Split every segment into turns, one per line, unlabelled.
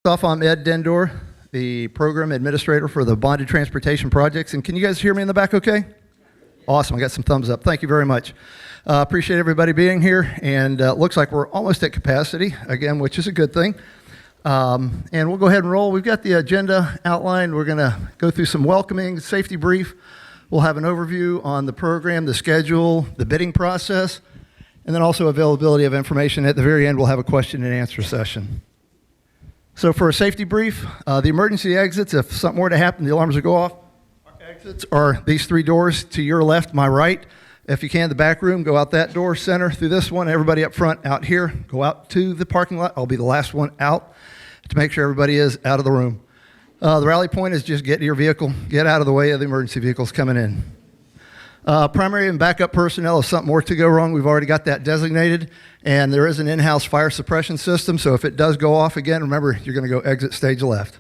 I'm Ed Dendor, the Program Administrator for the Bonded Transportation Projects. And can you guys hear me in the back okay? Awesome, I got some thumbs up. Thank you very much. Appreciate everybody being here, and it looks like we're almost at capacity, again, which is a good thing. And we'll go ahead and roll. We've got the agenda outlined. We're going to go through some welcoming, safety brief. We'll have an overview on the program, the schedule, the bidding process, and then also availability of information. At the very end, we'll have a question and answer session. So for a safety brief, the emergency exits, if something were to happen, the alarms will go off. Our exits are these three doors to your left, my right. If you can, the back room, go out that door, center through this one. Everybody up front out here, go out to the parking lot. I'll be the last one out to make sure everybody is out of the room. The rally point is just get to your vehicle, get out of the way of the emergency vehicles coming in. Primary and backup personnel, if something were to go wrong, we've already got that designated, and there is an in-house fire suppression system, so if it does go off again, remember, you're going to go exit stage left.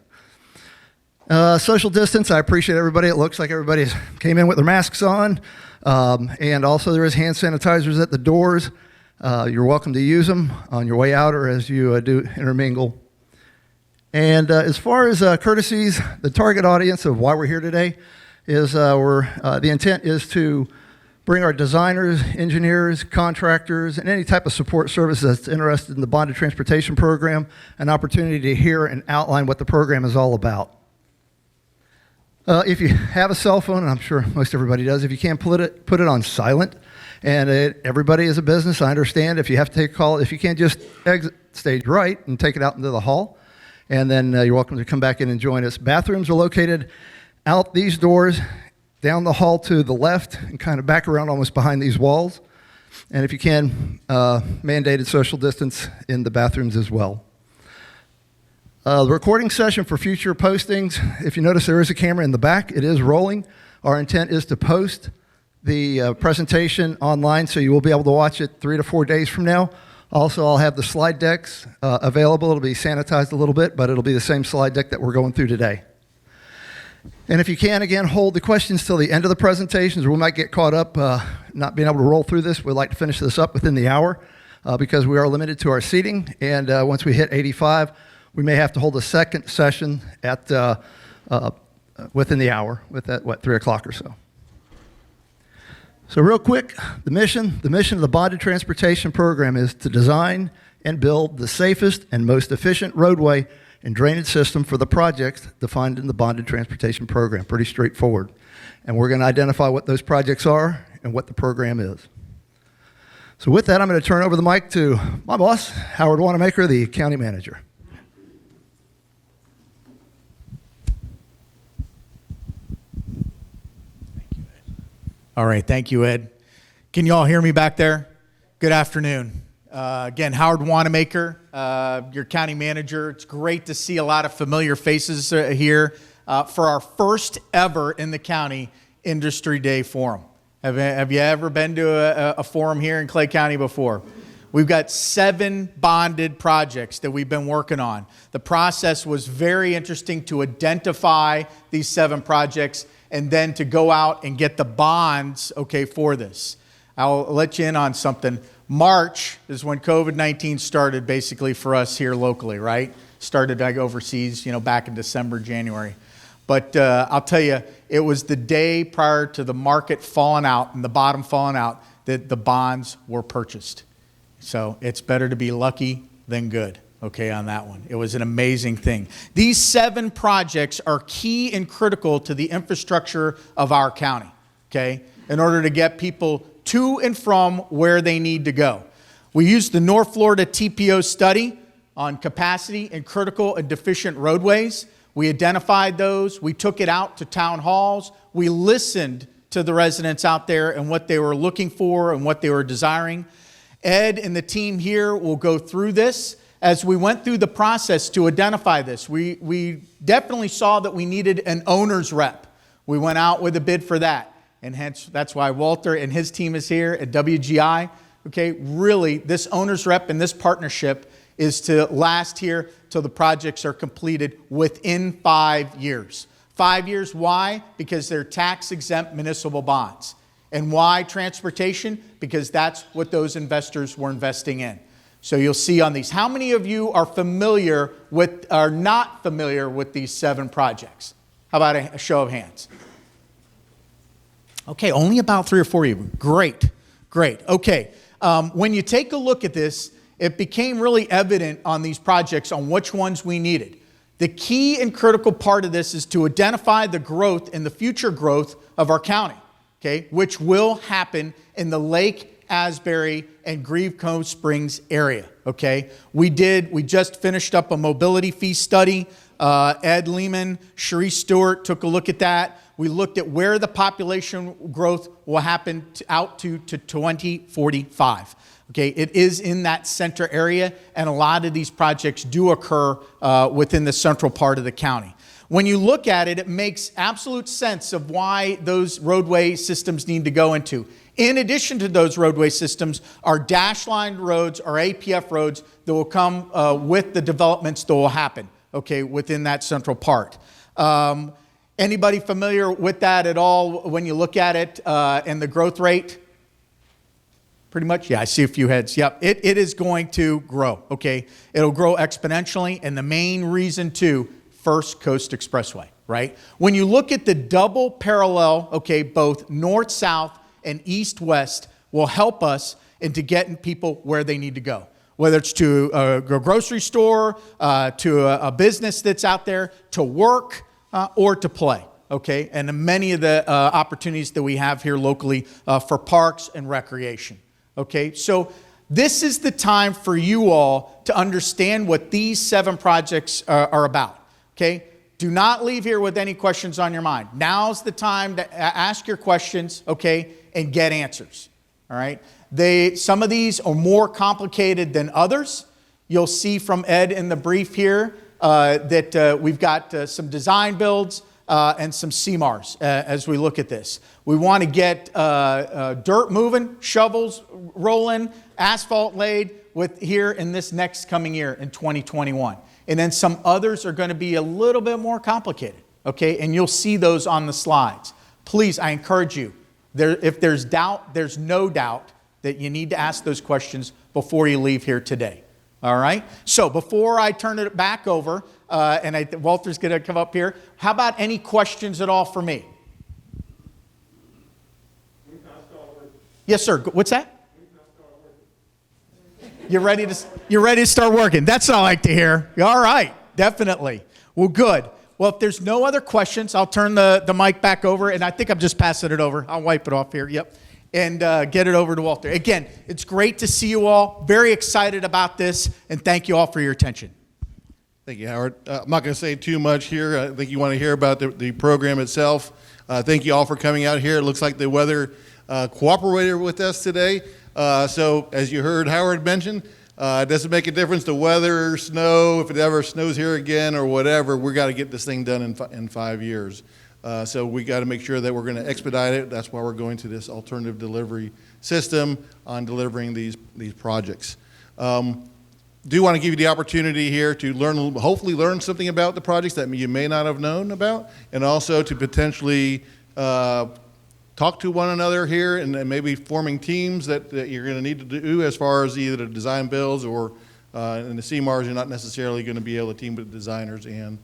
Social distance, I appreciate everybody. It looks like everybody came in with their masks on, and also there is hand sanitizers at the doors. You're welcome to use them on your way out or as you do intermingle. And as far as courtesies, the target audience of why we're here today is the intent is to bring our designers, engineers, contractors, and any type of support service that's interested in the bonded transportation program an opportunity to hear and outline what the program is all about. If you have a cell phone, and I'm sure most everybody does, if you can't put it on silent. And everybody is a business, I understand. If you have to take a call, if you can't just exit stage right and take it out into the hall, and then you're welcome to come back in and join us. Bathrooms are located out these doors, down the hall to the left, and kind of back around almost behind these walls. And if you can, mandated social distance in the bathrooms as well. The recording session for future postings, if you notice there is a camera in the back, it is rolling. Our intent is to post the presentation online, so you will be able to watch it 3 to 4 days from now. Also, I'll have the slide decks available. It'll be sanitized a little bit, but it'll be the same slide deck that we're going through today. And if you can, again, hold the questions till the end of the presentations, or we might get caught up not being able to roll through this. We'd like to finish this up within the hour because we are limited to our seating. And once we hit 85, we may have to hold a second session at within the hour, with that, 3 o'clock or so. So real quick, the mission of the Bonded Transportation Program is to design and build the safest and most efficient roadway and drainage system for the projects defined in the Bonded Transportation Program. Pretty straightforward. And we're going to identify what those projects are and what the program is. So with that, I'm going to turn over the mic to my boss, Howard Wanamaker, the County Manager.
All right, thank you, Ed. Can you all hear me back there? Good afternoon. Again, Howard Wanamaker, your county manager. It's great to see a lot of familiar faces here for our first ever in the county Industry Day Forum. Have you ever been to a forum here in Clay County before? We've got 7 bonded projects that we've been working on. The process was very interesting to identify these 7 projects and then to go out and get the bonds, okay, for this. I'll let you in on something. March is when COVID-19 started basically for us here locally, right? Started like overseas, back in December, January. But I'll tell you, it was the day prior to the market falling out and the bottom falling out that the bonds were purchased. So it's better to be lucky than good. Okay, on that one. It was an amazing thing. These 7 projects are key and critical to the infrastructure of our county, okay, in order to get people to and from where they need to go. We used the North Florida TPO study on capacity and critical and deficient roadways. We identified those. We took it out to town halls. We listened to the residents out there and what they were looking for and what they were desiring. Ed and the team here will go through this. As we went through the process to identify this, we definitely saw that we needed an owner's rep. We went out with a bid for that, and hence that's why Walter and his team is here at WGI. Okay, really, this owner's rep and this partnership is to last here till the projects are completed within 5 years. 5 years, why? Because they're tax-exempt municipal bonds. And why transportation? Because that's what those investors were investing in. So you'll see on these. How many of you are not familiar with these 7 projects? How about a show of hands? Okay, only about 3 or 4 of you. Great. Okay, when you take a look at this, it became really evident on these projects on which ones we needed. The key and critical part of this is to identify the growth and the future growth of our county, okay, which will happen in the Lake, Asbury, and Grieve Cove Springs area, okay? We just finished up a mobility fee study. Ed Lehman, Cherie Stewart took a look at that. We looked at where the population growth will happen out to 2045. Okay, it is in that center area, and a lot of these projects do occur within the central part of the county. When you look at it, it makes absolute sense of why those roadway systems need to go into. In addition to those roadway systems, are dash line roads or APF roads that will come with the developments that will happen, okay, within that central part. Anybody familiar with that at all when you look at it and the growth rate? Pretty much, yeah, I see a few heads. Yep, it is going to grow, okay? It'll grow exponentially, and the main reason too, First Coast Expressway, right? When you look at the double parallel, okay, both north-south and east-west will help us into getting people where they need to go. Whether it's to a grocery store, to a business that's out there, to work, or to play, okay? And many of the opportunities that we have here locally for parks and recreation. Okay, so this is the time for you all to understand what these 7 projects are about. Okay, do not leave here with any questions on your mind. Now's the time to ask your questions, okay, and get answers. All right, some of these are more complicated than others. You'll see from Ed in the brief here that we've got some design builds and some Cmars as we look at this. We want to get dirt moving, shovels rolling, asphalt laid with here in this next coming year in 2021. And then some others are going to be a little bit more complicated, okay? And you'll see those on the slides. Please, I encourage you, if there's doubt, there's no doubt that you need to ask those questions before you leave here today. All right? So before I turn it back over, Walter's going to come up here, how about any questions at all for me? Yes, sir. What's that? You're ready to start working. That's what I like to hear. All right. Definitely. Well, good. Well, if there's no other questions, I'll turn the mic back over, and I think I'm just passing it over. I'll wipe it off here. Yep. And get it over to Walter. Again, it's great to see you all. Very excited about this, and thank you all for your attention.
Thank you, Howard. I'm not going to say too much here. I think you want to hear about the program itself. Thank you all for coming out here. It looks like the weather cooperated with us today. So as you heard Howard mention, it doesn't make a difference the weather, snow, if it ever snows here again or whatever, we've got to get this thing done in 5 years. So we got to make sure that we're going to expedite it. That's why we're going to this alternative delivery system on delivering these projects. Do want to give you the opportunity here to hopefully learn something about the projects that you may not have known about, and also to potentially talk to one another here and maybe forming teams that you're going to need to do as far as either the design builds or in the Cmars, you're not necessarily going to be able to team with designers and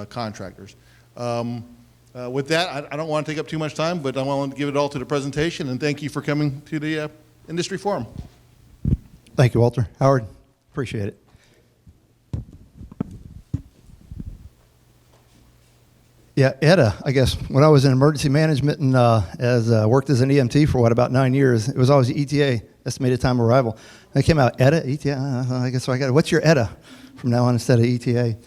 contractors. With that, I don't want to take up too much time, but I want to give it all to the presentation, and thank you for coming to the Industry Forum.
Thank you, Walter. Howard, appreciate it. Yeah, ETA, I guess, when I was in emergency management and worked as an EMT for about 9 years, it was always ETA, estimated time of arrival. And it came out, ETA, ETA, I guess so I got it. What's your ETA from now on instead of ETA?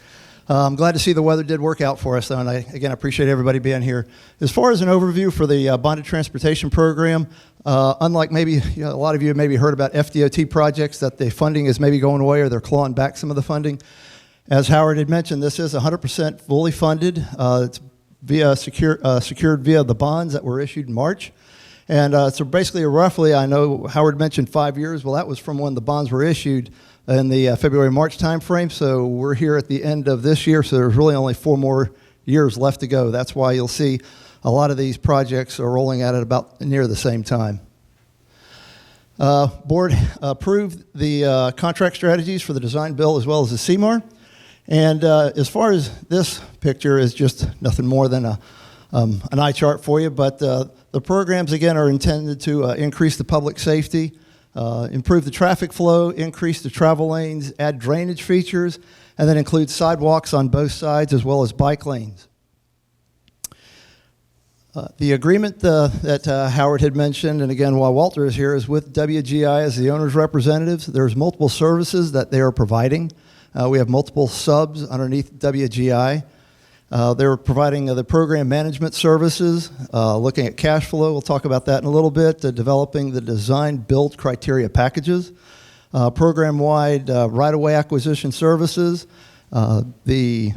I'm glad to see the weather did work out for us, though, and I appreciate everybody being here. As far as an overview for the bonded transportation program, unlike maybe a lot of you have maybe heard about FDOT projects that the funding is maybe going away or they're clawing back some of the funding. As Howard had mentioned, this is 100% fully funded. It's secured via the bonds that were issued in March. And so basically, roughly, I know Howard mentioned 5 years. Well, that was from when the bonds were issued in the February-March timeframe. So we're here at the end of this year, so there's really only 4 more years left to go. That's why you'll see a lot of these projects are rolling out at about near the same time. Board approved the contract strategies for the design build as well as the Cmar. And as far as this picture is just nothing more than an eye chart for you, but the programs, again, are intended to increase the public safety, improve the traffic flow, increase the travel lanes, add drainage features, and then include sidewalks on both sides as well as bike lanes. The agreement that Howard had mentioned, and again, while Walter is here, is with WGI as the owner's representatives. There's multiple services that they are providing. We have multiple subs underneath WGI. They're providing the program management services, looking at cash flow. We'll talk about that in a little bit. Developing the design build criteria packages, program-wide right-of-way acquisition services, the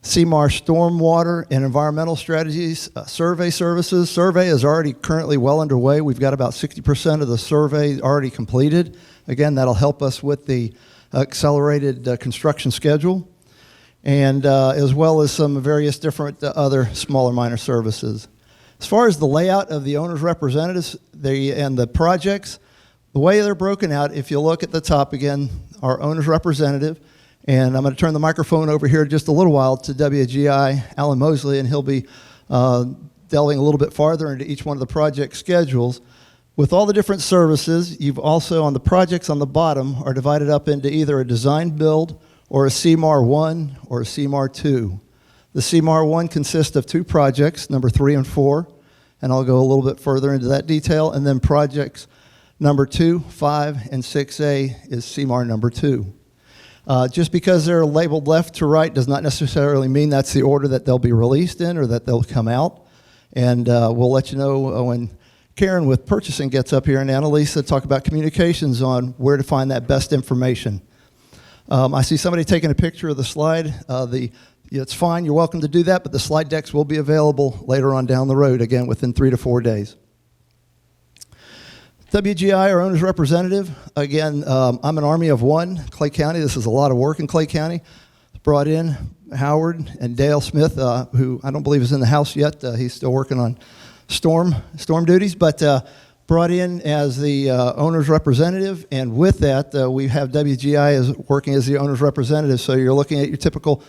Cmar stormwater and environmental strategies, survey services. Survey is already currently well underway. We've got about 60% of the survey already completed. Again, that'll help us with the accelerated construction schedule, and as well as some various different other smaller minor services. As far as the layout of the owner's representatives and the projects, the way they're broken out, if you look at the top again, our owner's representative, and I'm going to turn the microphone over here just a little while to WGI, Alan Mosley, and he'll be delving a little bit farther into each one of the project schedules. With all the different services, you've also, on the projects on the bottom, are divided up into either a design build or a Cmar 1 or a Cmar 2. The Cmar 1 consists of 2 projects, number 3 and 4, and I'll go a little bit further into that detail, and then projects number 2, 5, and 6A is Cmar number 2. Just because they're labeled left to right does not necessarily mean that's the order that they'll be released in or that they'll come out. And we'll let you know when Karen with purchasing gets up here and Annalisa talk about communications on where to find that best information. I see somebody taking a picture of the slide. It's fine, you're welcome to do that, but the slide decks will be available later on down the road, again, within 3 to 4 days. WGI, our owner's representative. Again, I'm an army of one, Clay County. This is a lot of work in Clay County. Brought in Howard and Dale Smith, who I don't believe is in the house yet. He's still working on storm duties, but brought in as the owner's representative. And with that, we have WGI as working as the owner's representative. So you're looking at your typical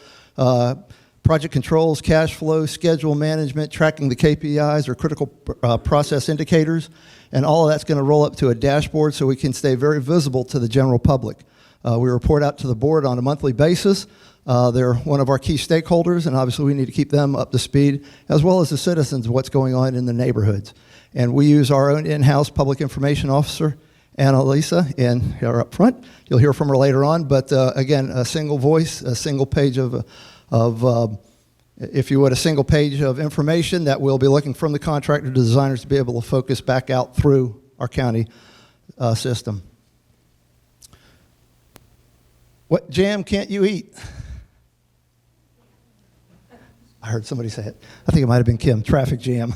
project controls, cash flow, schedule management, tracking the KPIs or critical process indicators. And all of that's going to roll up to a dashboard so we can stay very visible to the general public. We report out to the board on a monthly basis. They're one of our key stakeholders, and obviously we need to keep them up to speed, as well as the citizens of what's going on in the neighborhoods. And we use our own in-house public information officer, Annalisa, and here up front. You'll hear from her later on, but again, a single voice, a single page of if you would, a single page of information that we'll be looking from the contractor to designers to be able to focus back out through our county system. What jam can't you eat? I heard somebody say it. I think it might have been Kim, traffic jam.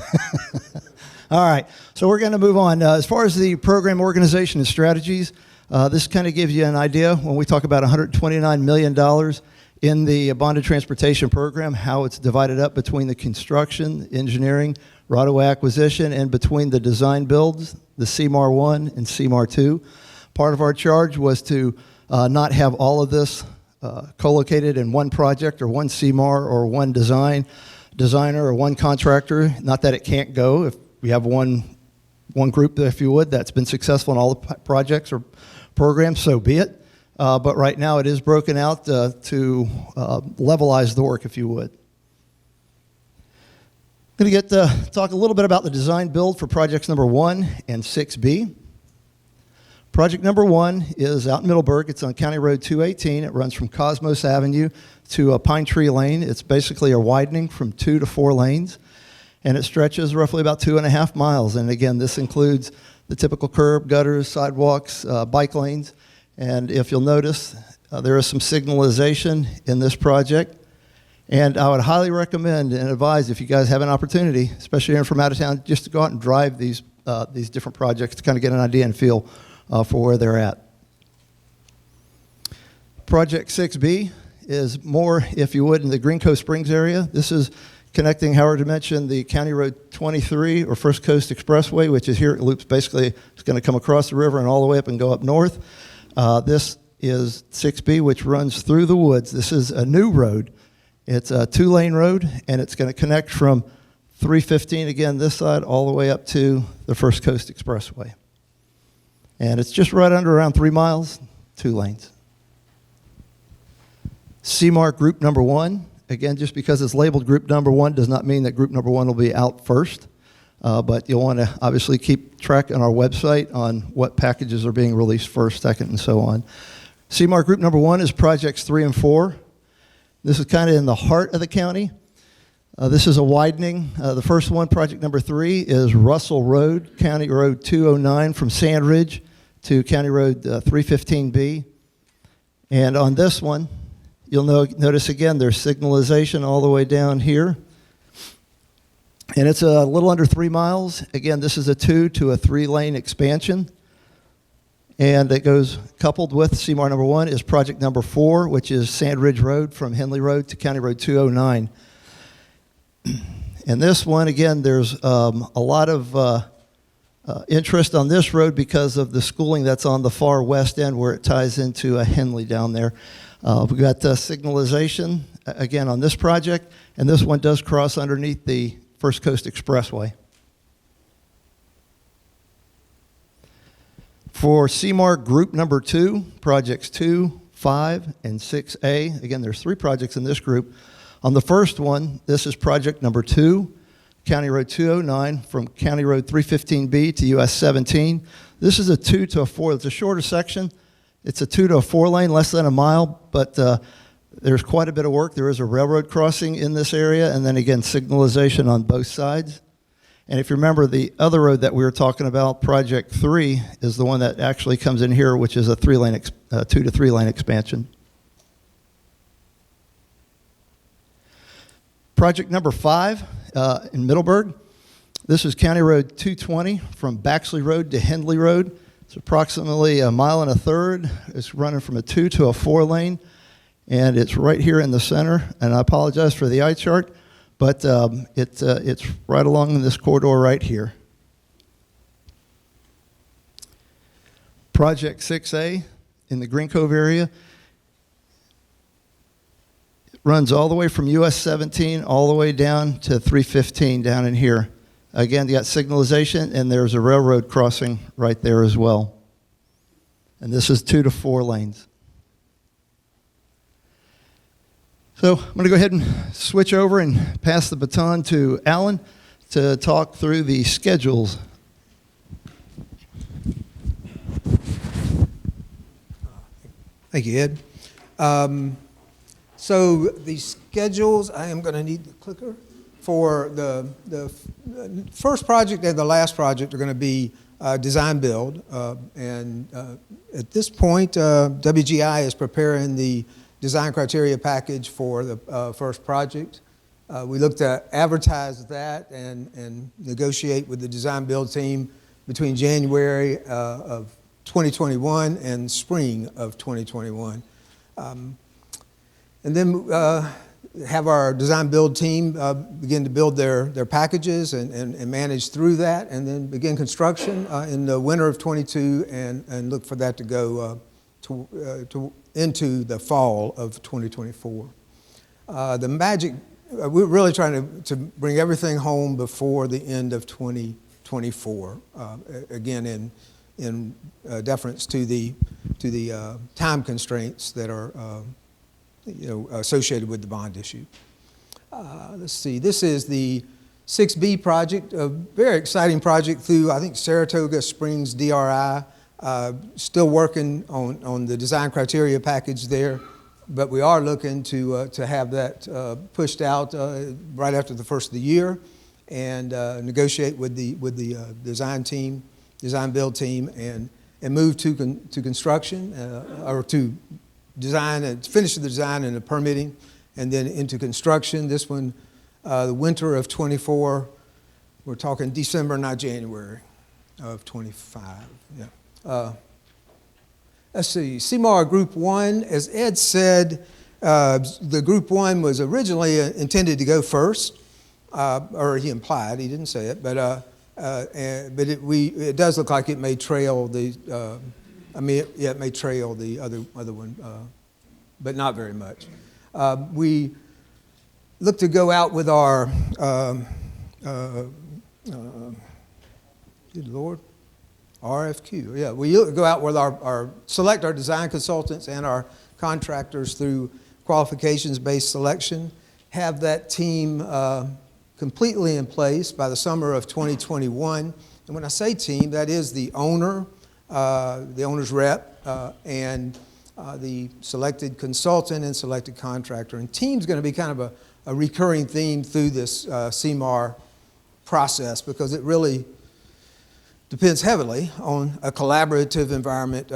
All right, so we're going to move on. As far as the program organization and strategies, this kind of gives you an idea when we talk about $129 million in the bonded transportation program, how it's divided up between the construction, engineering, right-of-way acquisition, and between the design builds, the Cmar 1 and Cmar 2. Part of our charge was to not have all of this co-located in one project or one Cmar or one designer or one contractor. Not that it can't go. If we have one group, if you would, that's been successful in all the projects or programs, so be it. But right now it is broken out to levelize the work, if you would. I'm going to talk a little bit about the design build for projects number 1 and 6B. Project number 1 is out in Middleburg. It's on County Road 218. It runs from Cosmos Avenue to Pine Tree Lane. It's basically a widening from 2 to 4 lanes, and it stretches roughly about 2.5 miles. And again, this includes the typical curb, gutters, sidewalks, bike lanes. And if you'll notice, there is some signalization in this project. And I would highly recommend and advise, if you guys have an opportunity, especially here from out of town, just to go out and drive these different projects to kind of get an idea and feel for where they're at. Project 6B is more, if you would, in the Green Cove Springs area. This is connecting, Howard had mentioned, the County Road 23 or First Coast Expressway, which is here. It loops basically, it's going to come across the river and all the way up and go up north. This is 6B, which runs through the woods. This is a new road. It's a 2-lane road, and it's going to connect from 315, again, this side, all the way up to the First Coast Expressway. And it's just right under around 3 miles, 2 lanes. Cmar Group Number 1. Again, just because it's labeled Group Number 1 does not mean that Group Number 1 will be out first. But you'll want to obviously keep track on our website on what packages are being released first, second, and so on. Cmar Group Number 1 is projects 3 and 4. This is kind of in the heart of the county. This is a widening. The first one, project number 3, is Russell Road, County Road 209 from Sand Ridge to County Road 315B. And on this one, you'll notice again there's signalization all the way down here. And it's a little under 3 miles. Again, this is a 2 to a 3-lane expansion. And it goes coupled with Cmar number 1 is project number 4, which is Sand Ridge Road from Henley Road to County Road 209. And this one, again, there's a lot of interest on this road because of the schooling that's on the far west end where it ties into Henley down there. We've got signalization, again, on this project, and this one does cross underneath the First Coast Expressway. For Cmar Group Number 2, projects 2, 5, and 6A, again, there's 3 projects in this group. On the first one, this is project number 2, County Road 209 from County Road 315B to US 17. This is a 2 to a 4. It's a shorter section. It's a 2 to a 4 lane, less than a mile, but there's quite a bit of work. There is a railroad crossing in this area, and then again, signalization on both sides. And if you remember, the other road that we were talking about, project 3, is the one that actually comes in here, which is a 2 to 3 lane expansion. Project number 5 in Middleburg. This is County Road 220 from Baxley Road to Hendley Road. It's approximately 1.25 miles. It's running from a 2 to a 4 lane, and it's right here in the center. And I apologize for the eye chart, but it's right along this corridor right here. Project 6A in the Green Cove area. Runs all the way from US 17 all the way down to 315 down in here. Again, you got signalization, and there's a railroad crossing right there as well. And this is 2 to 4 lanes. So I'm going to go ahead and switch over and pass the baton to Alan to talk through the schedules.
Thank you, Ed. So the schedules, I am going to need the clicker. For the first project and the last project are going to be design build. And at this point, WGI is preparing the design criteria package for the first project. We look to advertise that and negotiate with the design build team between January of 2021 and spring of 2021. And then have our design build team begin to build their packages and manage through that, and then begin construction in the winter of 22 and look for that to go into the fall of 2024. The magic, we're really trying to bring everything home before the end of 2024, again in deference to the time constraints that are associated with the bond issue. Let's see, this is the 6B project, a very exciting project through, I think, Saratoga Springs DRI. Still working on the design criteria package there, but we are looking to have that pushed out right after the first of the year, and negotiate with the design build team, and move to construction or to design and finish the design and the permitting, and then into construction. This one, the winter of 24, we're talking December, not January of 25. Yeah. Let's see, Cmar Group 1, as Ed said, the Group 1 was originally intended to go first, or he implied, he didn't say it, but it does look like it may trail the, it may trail the other one, but not very much. We look to go out with our, good Lord, RFQ. Yeah, we go out with select our design consultants and our contractors through qualifications-based selection, have that team completely in place by the summer of 2021. And when I say team, that is the owner, the owner's rep, and the selected consultant and selected contractor. And team's going to be kind of a recurring theme through this Cmar process, because it really depends heavily on a collaborative environment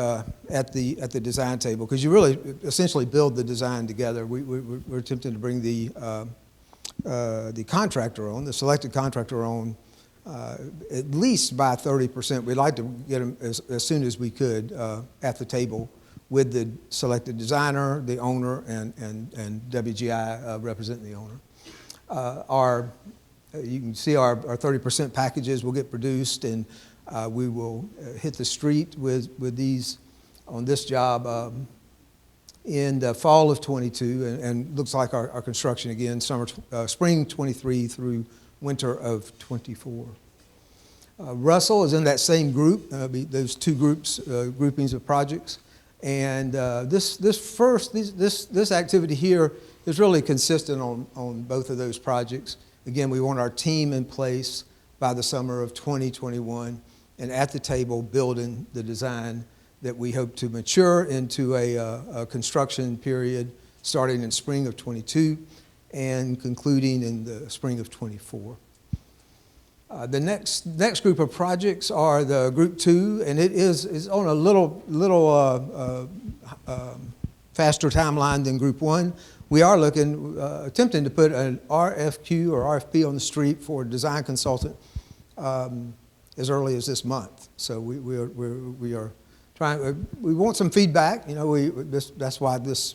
at the design table, because you really essentially build the design together. We're attempting to bring the contractor on, the selected contractor on, at least by 30%. We'd like to get them as soon as we could at the table with the selected designer, the owner, and WGI representing the owner. You can see our 30% packages will get produced, and we will hit the street with these on this job in the fall of 22, and looks like our construction again, spring 23 through winter of 24. Russell is in that same group, those two groupings of projects. And this activity here is really consistent on both of those projects. Again, we want our team in place by the summer of 2021 and at the table building the design that we hope to mature into a construction period starting in spring of 22 and concluding in the spring of 24. The next group of projects are the group 2, and it is on a little faster timeline than group 1. We are attempting to put an RFQ or RFP on the street for a design consultant as early as this month. So we are trying. We want some feedback. You know, that's why this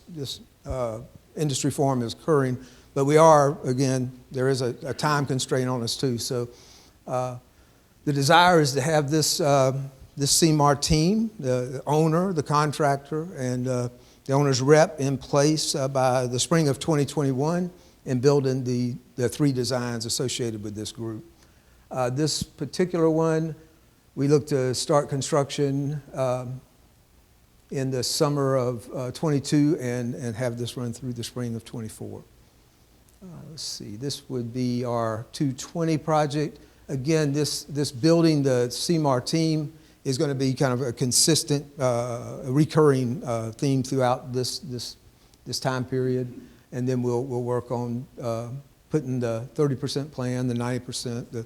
industry forum is occurring. But we are, again, there is a time constraint on us too. So the desire is to have this Cmar team, the owner, the contractor, and the owner's rep in place by the spring of 2021 and building the 3 designs associated with this group. This particular one, we look to start construction in the summer of 22 and have this run through the spring of 24. Let's see, this would be our 220 project. Again, this building the Cmar team is going to be kind of a consistent, recurring theme throughout this time period, and then we'll work on putting the 30% plan, the 90%, the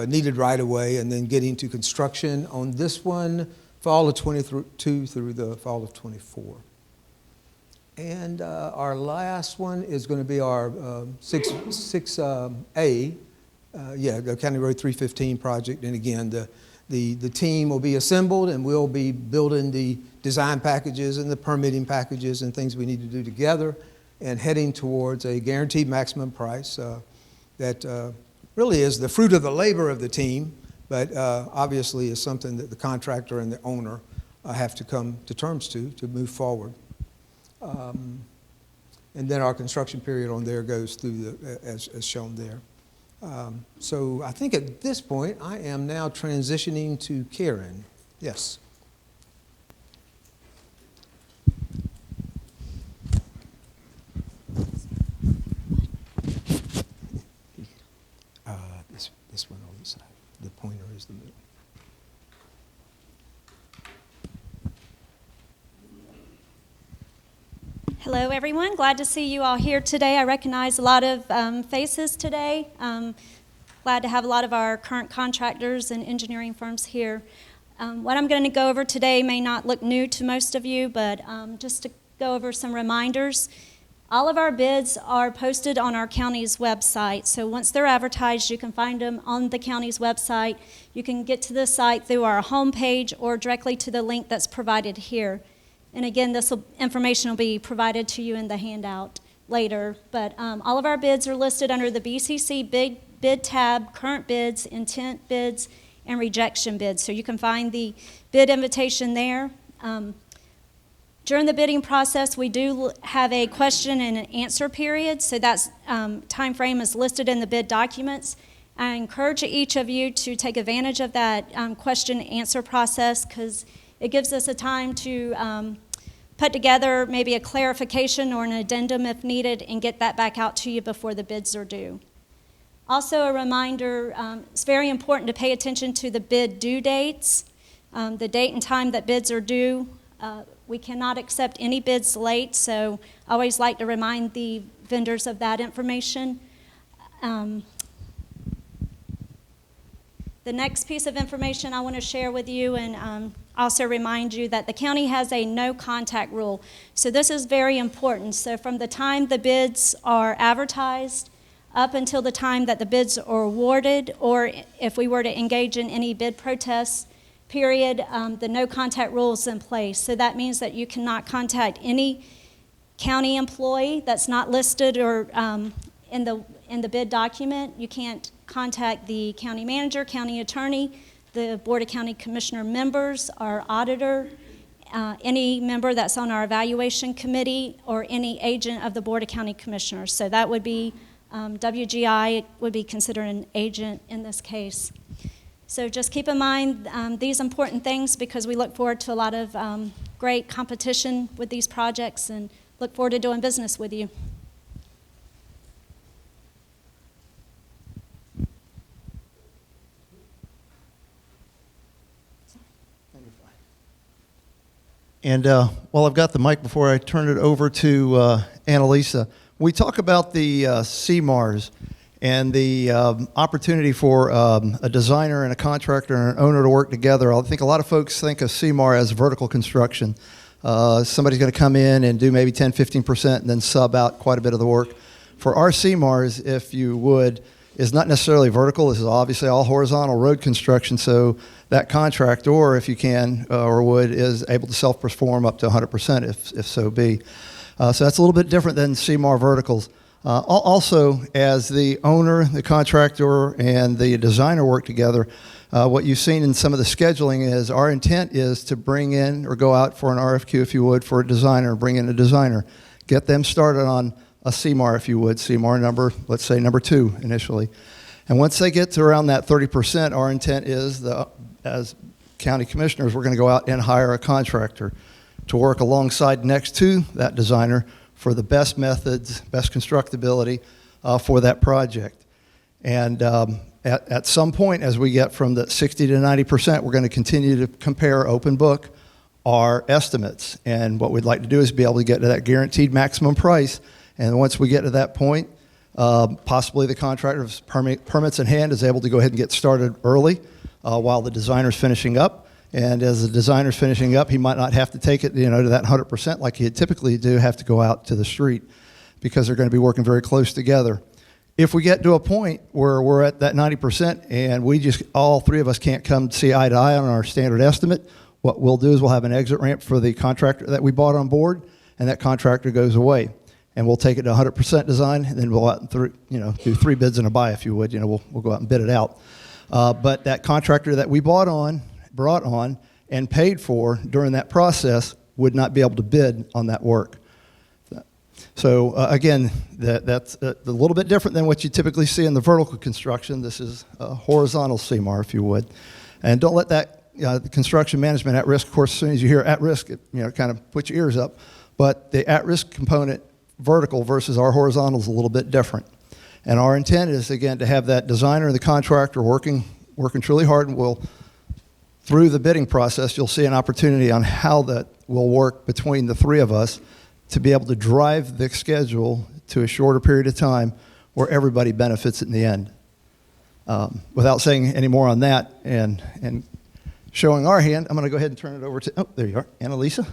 needed right of way, and then getting to construction on this one, fall of 22 through the fall of 24. And our last one is going to be our 6A, the County Road 315 project. And again, the team will be assembled, and we'll be building the design packages and the permitting packages and things we need to do together, and heading towards a guaranteed maximum price that really is the fruit of the labor of the team, but obviously is something that the contractor and the owner have to come to terms to move forward. And then our construction period on there goes through as shown there. So I think at this point, I am now transitioning to Karen. Yes. This one on the side. The pointer is the middle.
Hello, everyone. Glad to see you all here today. I recognize a lot of faces today. Glad to have a lot of our current contractors and engineering firms here. What I'm going to go over today may not look new to most of you, but just to go over some reminders. All of our bids are posted on our county's website, so once they're advertised, you can find them on the county's website. You can get to the site through our homepage or directly to the link that's provided here. And again, information will be provided to you in the handout later, but all of our bids are listed under the BCC bid tab, current bids, intent bids, and rejection bids. So you can find the bid invitation there. During the bidding process, we do have a question and an answer period, so that time frame is listed in the bid documents. I encourage each of you to take advantage of that question and answer process, because it gives us a time to put together maybe a clarification or an addendum if needed and get that back out to you before the bids are due. Also, a reminder, it's very important to pay attention to the bid due dates, the date and time that bids are due. We cannot accept any bids late, so I always like to remind the vendors of that information. The next piece of information I want to share with you, and also remind you that the county has a no contact rule. So this is very important. So from the time the bids are advertised up until the time that the bids are awarded, or if we were to engage in any bid protests, period, the no contact rule is in place. So that means that you cannot contact any county employee that's not listed or in the bid document. You can't contact the county manager, county attorney, the Board of County Commissioner members, our auditor, any member that's on our evaluation committee, or any agent of the Board of County Commissioners. So that would be WGI would be considered an agent in this case. So just keep in mind these important things, because we look forward to a lot of great competition with these projects and look forward to doing business with you.
And while I've got the mic, before I turn it over to Annalisa, we talk about the Cmars and the opportunity for a designer and a contractor and an owner to work together. I think a lot of folks think of Cmar as vertical construction. Somebody's going to come in and do maybe 10, 15% and then sub out quite a bit of the work. For our Cmars, if you would, is not necessarily vertical. This is obviously all horizontal road construction, so that contractor, if you can or would, is able to self-perform up to 100% if so be. So that's a little bit different than Cmar verticals. Also, as the owner, the contractor, and the designer work together, what you've seen in some of the scheduling is our intent is to bring in or go out for an RFQ, if you would, for a designer, bring in a designer, get them started on a Cmar, if you would, Cmar number, let's say number 2 initially. And once they get to around that 30%, our intent is, as county commissioners, we're going to go out and hire a contractor to work alongside next to that designer for the best methods, best constructability for that project. And at some point, as we get from the 60 to 90%, we're going to continue to compare open book our estimates. And what we'd like to do is be able to get to that guaranteed maximum price. And once we get to that point, possibly the contractor's permits in hand is able to go ahead and get started early while the designer's finishing up. And as the designer's finishing up, he might not have to take it, to that 100% like he'd typically do, have to go out to the street, because they're going to be working very close together. If we get to a point where we're at that 90% and all three of us can't come see eye to eye on our standard estimate, what we'll do is we'll have an exit ramp for the contractor that we bought on board, and that contractor goes away. And we'll take it to 100% design, and then we'll out and do 3 bids and a buy, if you would. We'll go out and bid it out. But that contractor that we brought on and paid for during that process would not be able to bid on that work. So again, that's a little bit different than what you typically see in the vertical construction. This is a horizontal Cmar, if you would. And don't let that construction management at risk, of course, as soon as you hear at risk, kind of put your ears up. But the at-risk component, vertical versus our horizontal, is a little bit different. And our intent is, again, to have that designer and the contractor working truly hard, and through the bidding process, you'll see an opportunity on how that will work between the 3 of us to be able to drive the schedule to a shorter period of time where everybody benefits in the end. Without saying any more on that and showing our hand, I'm going to go ahead and turn it over to, there you are, Annalisa.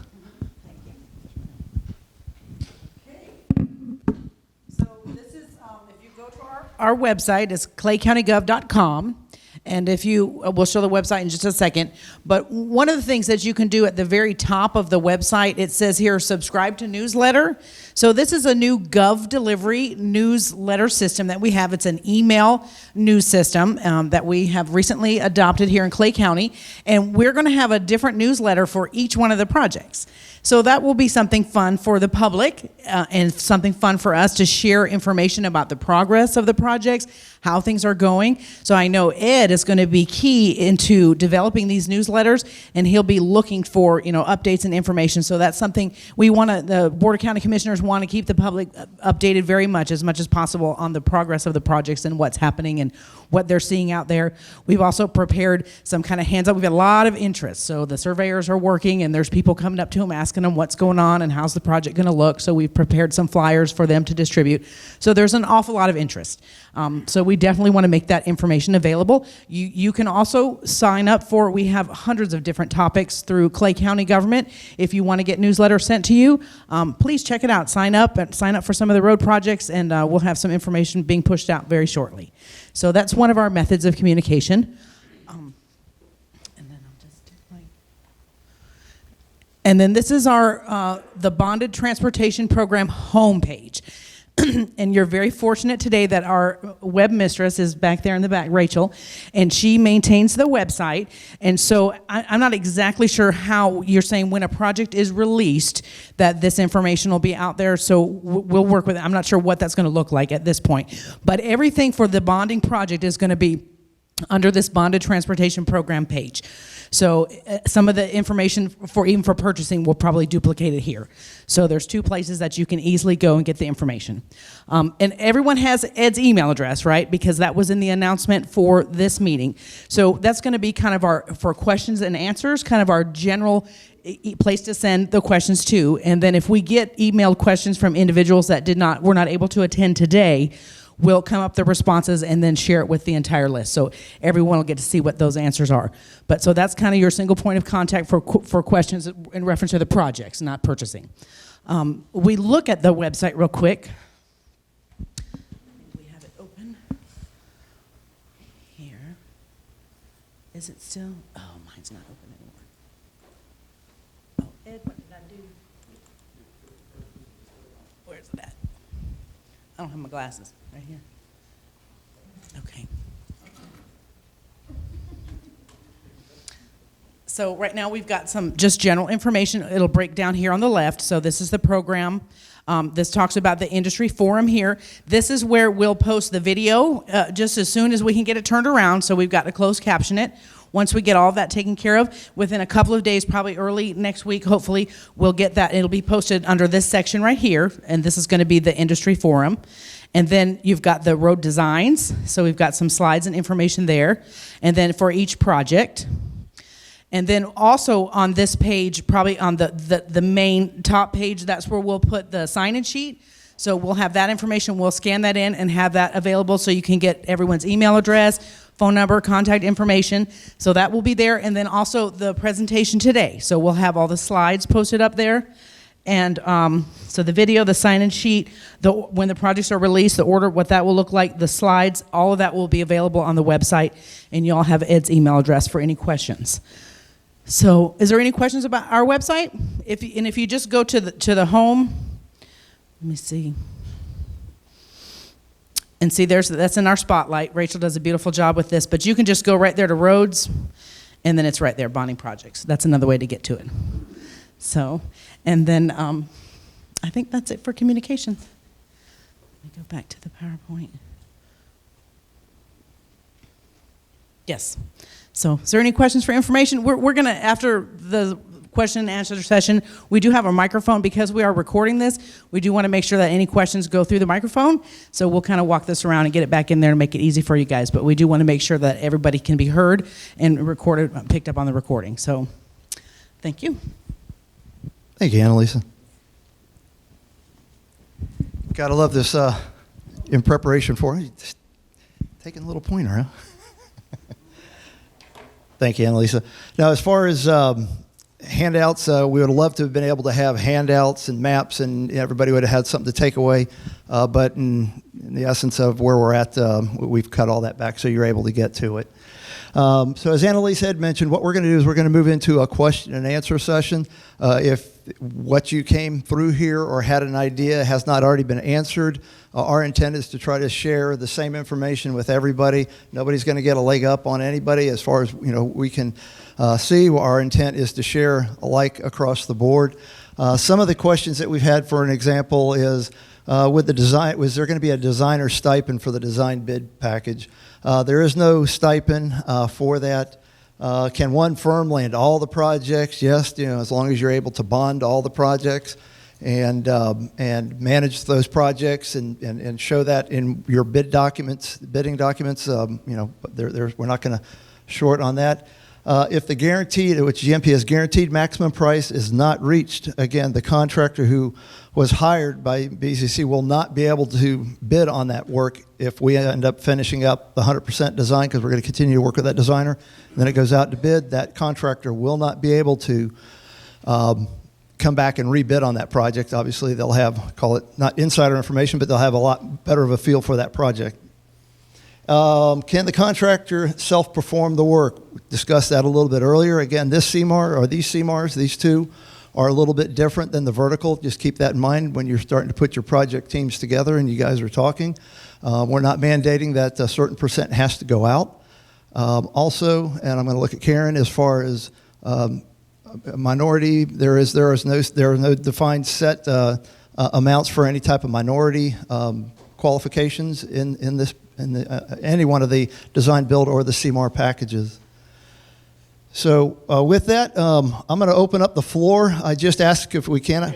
Our website is claycountygov.com, And if you, we'll show the website in just a second. But one of the things that you can do at the very top of the website, it says here, subscribe to newsletter. So this is a new Gov Delivery newsletter system that we have. It's an email news system that we have recently adopted here in Clay County. And we're going to have a different newsletter for each one of the projects. So that will be something fun for the public and something fun for us to share information about the progress of the projects, how things are going. So I know Ed is going to be key into developing these newsletters, and he'll be looking for, updates and information. So that's something the Board of County Commissioners want to keep the public updated very much as possible on the progress of the projects and what's happening and what they're seeing out there. We've also prepared some kind of hands-up. We've got a lot of interest. So the surveyors are working, and there's people coming up to them asking them what's going on and how's the project going to look. So we've prepared some flyers for them to distribute. So there's an awful lot of interest. So we definitely want to make that information available. You can also sign up for, we have hundreds of different topics through Clay County government. If you want to get newsletters sent to you, please check it out. Sign up for some of the road projects, and we'll have some information being pushed out very shortly. So that's one of our methods of communication. And then this is our the Bonded Transportation Program homepage. And you're very fortunate today that our web mistress is back there in the back, Rachel, and she maintains the website. And so I'm not exactly sure how you're saying when a project is released that this information will be out there. So we'll work with it. I'm not sure what that's going to look like at this point. But everything for the bonding project is going to be under this Bonded Transportation Program page. So some of the information even for purchasing will probably duplicate it here. So there's two places that you can easily go and get the information. And everyone has Ed's email address, right? Because that was in the announcement for this meeting. So that's going to be kind of for questions and answers, kind of our general place to send the questions to. And then if we get emailed questions from individuals that were not able to attend today, we'll come up the responses and then share it with the entire list. So everyone will get to see what those answers are. But so that's kind of your single point of contact for questions in reference to the projects, not purchasing. We look at the website real quick. We have it open. Here. Is it still? Oh, mine's not open anymore. Oh, Ed, what did I do? Where's it at? I don't have my glasses. Right here. Okay. So right now we've got some just general information. It'll break down here on the left. So this is the program. This talks about the industry forum here. This is where we'll post the video just as soon as we can get it turned around. So we've got to close caption it. Once we get all of that taken care of, within a couple of days, probably early next week, hopefully, we'll get that. It'll be posted under this section right here, and this is going to be the industry forum. And then you've got the road designs, so we've got some slides and information there. And then for each project. And then also on this page, probably on the main top page, that's where we'll put the sign-in sheet. So we'll have that information. We'll scan that in and have that available so you can get everyone's email address, phone number, contact information. So that will be there. And then also the presentation today. So we'll have all the slides posted up there. And so the video, the sign-in sheet, when the projects are released, the order, what that will look like, the slides, all of that will be available on the website. And you all have Ed's email address for any questions. So is there any questions about our website? If you just go to the home, let me see. And see, that's in our spotlight. Rachel does a beautiful job with this, but you can just go right there to roads, and then it's right there, bonding projects. That's another way to get to it. So, and then I think that's it for communication. Let me go back to the PowerPoint. Yes. So, is there any questions for information? We're going to, after the question and answer session, we do have a microphone because we are recording this. We do want to make sure that any questions go through the microphone. So we'll kind of walk this around and get it back in there and make it easy for you guys. But we do want to make sure that everybody can be heard and recorded, picked up on the recording. So, thank you.
Thank you, Annalisa. Gotta love this in preparation for it. Just taking a little pointer, huh? Thank you, Annalisa. Now, as far as handouts, we would have loved to have been able to have handouts and maps, and everybody would have had something to take away. But in the essence of where we're at, we've cut all that back, so you're able to get to it. So as Annalise had mentioned, what we're going to do is we're going to move into a question and answer session. If what you came through here or had an idea has not already been answered, our intent is to try to share the same information with everybody. Nobody's going to get a leg up on anybody as far as we can see. Our intent is to share alike across the board. Some of the questions that we've had, for an example, is with the design, was there going to be a designer stipend for the design bid package? There is no stipend for that. Can one firm land all the projects? Yes, as long as you're able to bond all the projects and manage those projects and show that in your bidding documents. We're not going to short on that. If the guaranteed, which GMP has guaranteed maximum price is not reached, again, the contractor who was hired by BCC will not be able to bid on that work if we end up finishing up the 100% design, because we're going to continue to work with that designer. And then it goes out to bid. That contractor will not be able to come back and rebid on that project. Obviously, they'll have, call it not insider information, but they'll have a lot better of a feel for that project. Can the contractor self-perform the work? We discussed that a little bit earlier. Again, this Cmar, or these Cmars, these two, are a little bit different than the vertical. Just keep that in mind when you're starting to put your project teams together and you guys are talking. We're not mandating that a certain percent has to go out. Also, and I'm going to look at Karen, as far as minority, there are no defined set amounts for any type of minority qualifications in any one of the design build or the Cmar packages. So with that, I'm going to open up the floor. I just ask if we can.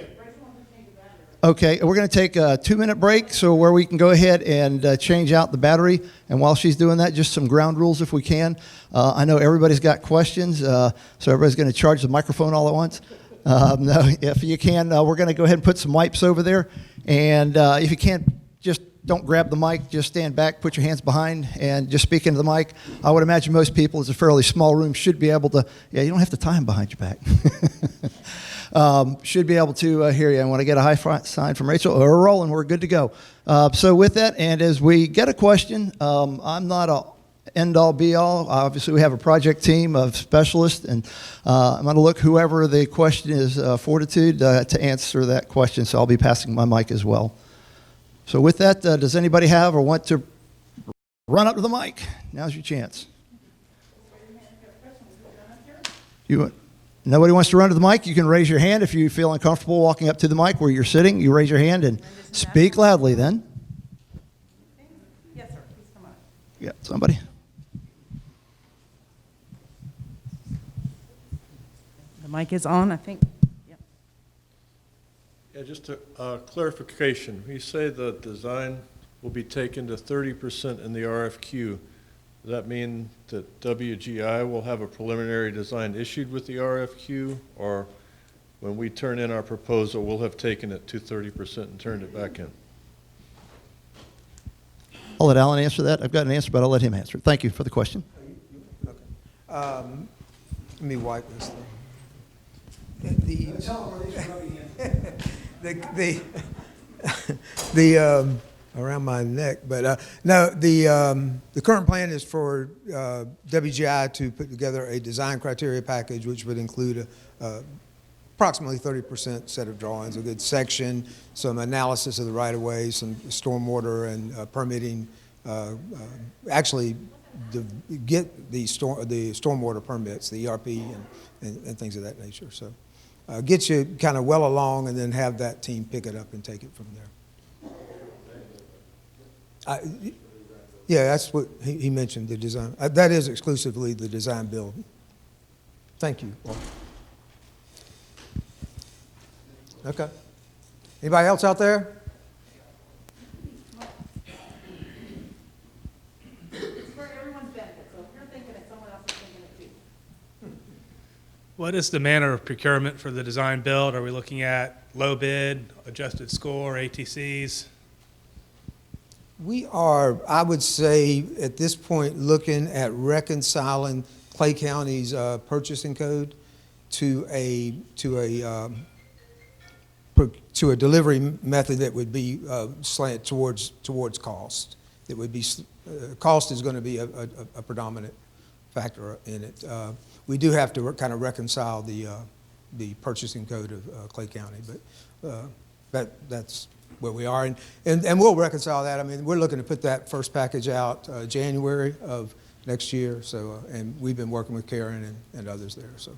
Okay, we're going to take a 2-minute break, so where we can go ahead and change out the battery. And while she's doing that, just some ground rules if we can. I know everybody's got questions, so everybody's going to charge the microphone all at once. No, if you can, we're going to go ahead and put some wipes over there. And if you can't, just don't grab the mic, just stand back, put your hands behind, and just speak into the mic. I would imagine most people, it's a fairly small room, should be able to, you don't have to tie them behind your back. Should be able to hear you. And when I get a high sign from Rachel, we're rolling, we're good to go. So with that, and as we get a question, I'm not a end-all, be-all. Obviously, we have a project team of specialists, and I'm going to look whoever the question is fortitude to answer that question. So I'll be passing my mic as well. So with that, does anybody have or want to run up to the mic? Now's your chance. Nobody wants to run to the mic? You can raise your hand if you feel uncomfortable walking up to the mic where you're sitting. You raise your hand and speak loudly then.
Yes, sir. Please come on.
Yeah, somebody.
The mic is on, I think. Yep.
Yeah, just a clarification. You say the design will be taken to 30% in the RFQ. Does that mean that WGI will have a preliminary design issued with the RFQ, or when we turn in our proposal, we'll have taken it to 30% and turned it back in?
I'll let Alan answer that. I've got an answer, but I'll let him answer. Thank you for the question.
Okay. Let me wipe this thing. The around my neck, but no, the current plan is for WGI to put together a design criteria package, which would include approximately 30% set of drawings, a good section, some analysis of the right-of-way, some stormwater and permitting. Actually, get the stormwater permits, the ERP and things of that nature. So get you kind of well along, and then have that team pick it up and take it from there. Yeah, that's what he mentioned, the design. That is exclusively the design build. Thank you. Okay. Anybody else out there?
It's for everyone's benefit, so if you're thinking it, someone else is thinking it too.
What is the manner of procurement for the design build? Are we looking at low bid, adjusted score, ATCs?
We are, I would say, at this point, looking at reconciling Clay County's purchasing code to a delivery method that would be slant towards cost. That would be cost is going to be a predominant factor in it. We do have to kind of reconcile the purchasing code of Clay County, but that's where we are. And we'll reconcile that. I mean, we're looking to put that first package out January of next year. So, and we've been working with Karen and others there. So,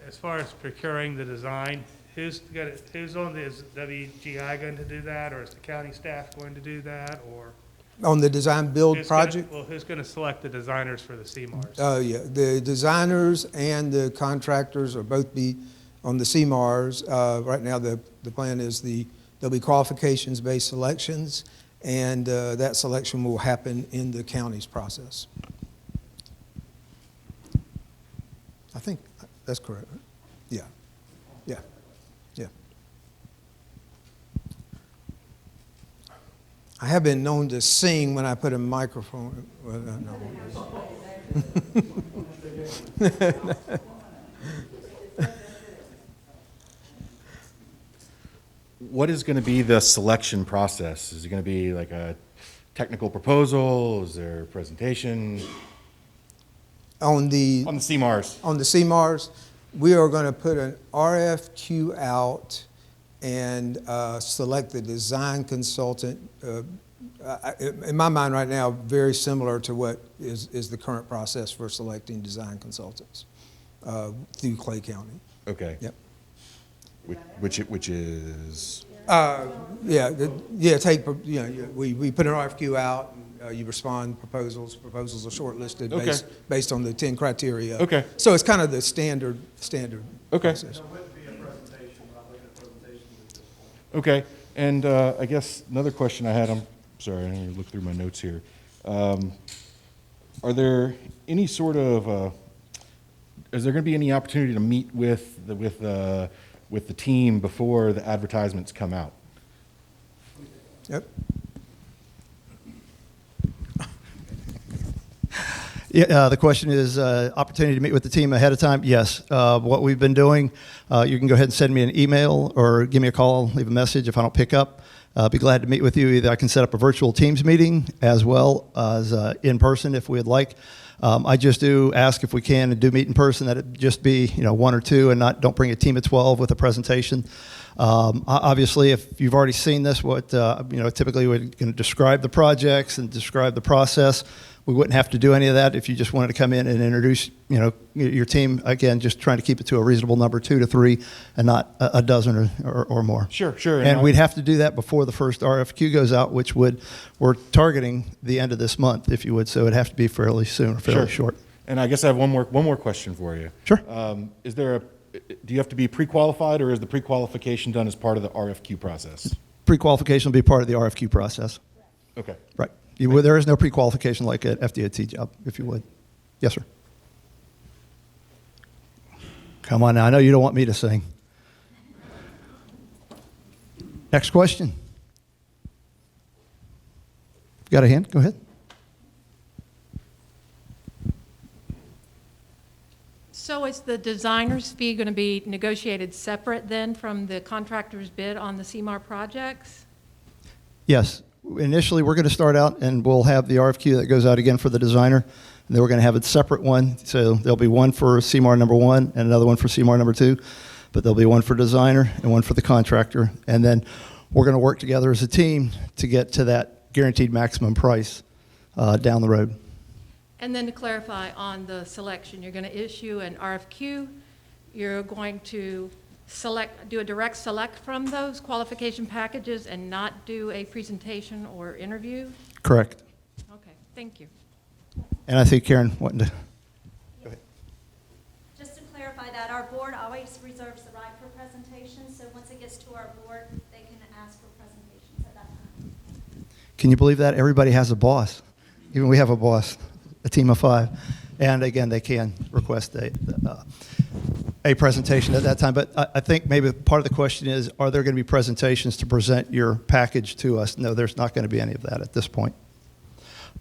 As far as procuring the design, who's on the, is WGI going to do that, or is the county staff going to do that, or?
on the design build
who's gonna-
project,
Well, who's going to select the designers for the Cmars?
yeah, the designers and the contractors will both be on the Cmars. Right now, the plan is there'll be qualifications-based selections, and that selection will happen in the county's process. I think that's correct, right? Yeah, yeah, yeah. I have been known to sing when I put a microphone. Well, no.
What is going to be the selection process? Is it going to be like a technical proposal? Is there a presentation?
On the
On the CMARs.
on the CMARs, we are going to put an RFQ out and select the design consultant. In my mind right now, very similar to what is the current process for selecting design consultants through Clay County.
Okay.
Yep.
Which is?
We put an RFQ out, and you respond proposals. Proposals are shortlisted
Okay.
based on the 10 criteria.
Okay.
So it's kind of the standard
Okay.
process.
Okay. And I guess another question I had, I'm sorry, I need to look through my notes here. Are there any sort of, is there going to be any opportunity to meet with the team before the advertisements come out?
Yep.
Yeah, the question is opportunity to meet with the team ahead of time. Yes. What we've been doing, you can go ahead and send me an email or give me a call, leave a message if I don't pick up. Be glad to meet with you. Either I can set up a virtual Teams meeting as well as in person if we'd like. I just do ask if we can and do meet in person that it just be one or two and don't bring a team of 12 with a presentation. Obviously, if you've already seen this, what typically we're going to describe the projects and describe the process. We wouldn't have to do any of that if you just wanted to come in and introduce, your team. Again, just trying to keep it to a reasonable number, 2 to 3, and not a dozen or more.
Sure.
And we'd have to do that before the first RFQ goes out, which we're targeting the end of this month, if you would. So it'd have to be fairly soon, or fairly short.
And I guess I have one more question for you.
Sure.
Do you have to be pre-qualified, or is the pre-qualification done as part of the RFQ process?
Pre-qualification will be part of the RFQ process.
Okay.
Right. There is no pre-qualification like an FDOT job, if you would. Yes, sir. Come on now. I know you don't want me to sing. Next question. Got a hand? Go ahead.
So is the designer's fee going to be negotiated separate then from the contractor's bid on the Cmar projects?
Yes. Initially, we're going to start out and we'll have the RFQ that goes out again for the designer. And then we're going to have a separate one. So there'll be one for Cmar number 1 and another one for Cmar number 2. But there'll be one for designer and one for the contractor. And then we're going to work together as a team to get to that guaranteed maximum price down the road.
And then to clarify on the selection, you're going to issue an RFQ. You're going to do a direct select from those qualification packages and not do a presentation or interview?
Correct.
Okay, thank you.
And I think Karen wanting to. Go ahead.
Just to clarify that, our board always reserves the right for presentations, so once it gets to our board, they can ask for presentations at that time.
Can you believe that? Everybody has a boss. Even we have a boss, a team of 5. And again, they can request a presentation at that time. But I think maybe part of the question is, are there going to be presentations to present your package to us? No, there's not going to be any of that at this point.